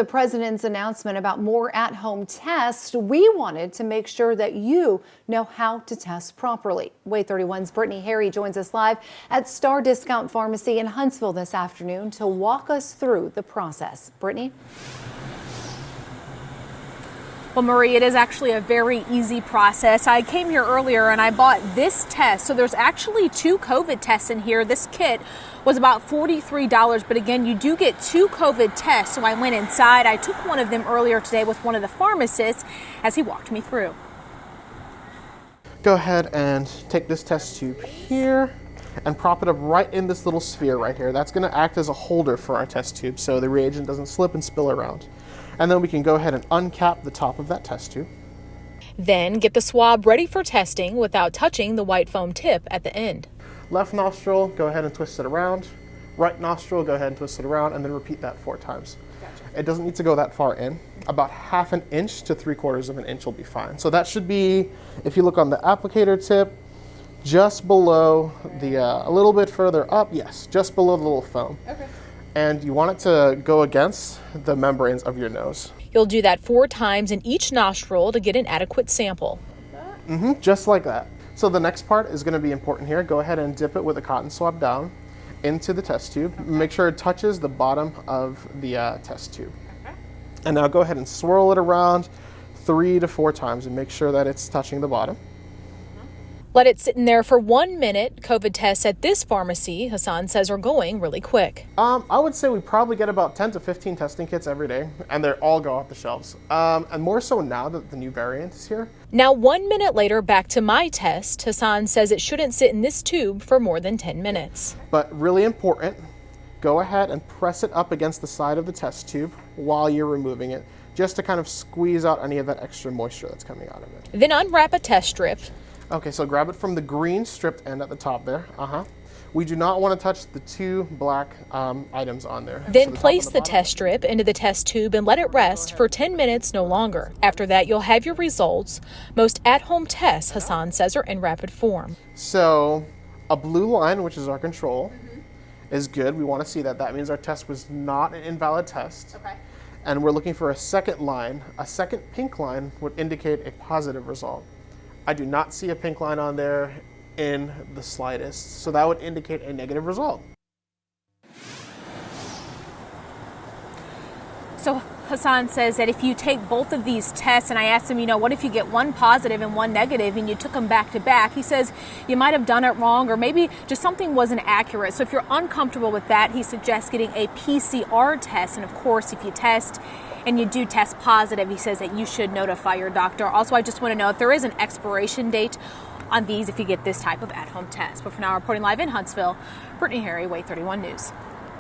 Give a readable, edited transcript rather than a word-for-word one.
The president's announcement about more at-home tests, we wanted to make sure that you know how to test properly. WAAY 31's Brittany Harry joins us live at Star Discount Pharmacy in Huntsville this afternoon to walk us through the process. Brittany? Well, Marie, it is actually a very easy process. I came here earlier and I bought this test. So there's actually 2 COVID tests in here. This kit was about $43, but again, you do get 2 COVID tests. So I went inside. I took one of them earlier today with one of the pharmacists as he walked me through. Go ahead and take this test tube here and prop it up right in this little sphere right here. That's going to act as a holder for our test tube so the reagent doesn't slip and spill around. And then we can go ahead and uncap the top of that test tube. Then get the swab ready for testing without touching the white foam tip at the end. Left nostril, go ahead and twist it around. Right nostril, go ahead and twist it around, and then repeat that 4 times. Gotcha. It doesn't need to go that far in. About 1/2 inch to 3/4 of an inch will be fine. So that should be, if you look on the applicator tip, just below the, a little bit further up, yes, just below the little foam. Okay. And you want it to go against the membranes of your nose. You'll do that 4 times in each nostril to get an adequate sample. Just like that. So the next part is going to be important here. Go ahead and dip it with a cotton swab down into the test tube. Okay. Make sure it touches the bottom of the test tube. Okay. And now go ahead and swirl it around 3 to 4 times and make sure that it's touching the bottom. Let it sit in there for 1 minute. COVID tests at this pharmacy, Hassan says, are going really quick. I would say we probably get about 10 to 15 testing kits every day, and they all go off the shelves. And more so now that the new variant is here. Now, 1 minute later, back to my test. Hassan says it shouldn't sit in this tube for more than 10 minutes. But really important, go ahead and press it up against the side of the test tube while you're removing it, just to kind of squeeze out any of that extra moisture that's coming out of it. Then unwrap a test strip. Okay, so grab it from the green stripped end at the top there. We do not want to touch the 2 black items on there. Then place the test strip into the test tube and let it rest for 10 minutes, no longer. After that, you'll have your results. Most at-home tests, Hassan says, are in rapid form. So a blue line, which is our control, is good. We want to see that. That means our test was not an invalid test. Okay. And we're looking for a second line. A second pink line would indicate a positive result. I do not see a pink line on there in the slightest, so that would indicate a negative result. So Hassan says that if you take both of these tests, and I asked him, what if you get 1 positive and 1 negative and you took them back to back? He says you might have done it wrong, or maybe just something wasn't accurate. So if you're uncomfortable with that, he suggests getting a PCR test. And of course, if you test and you do test positive, he says that you should notify your doctor. Also, I just want to note there is an expiration date on these if you get this type of at-home test. But for now, reporting live in Huntsville, Brittany Harry, WAAY 31 News.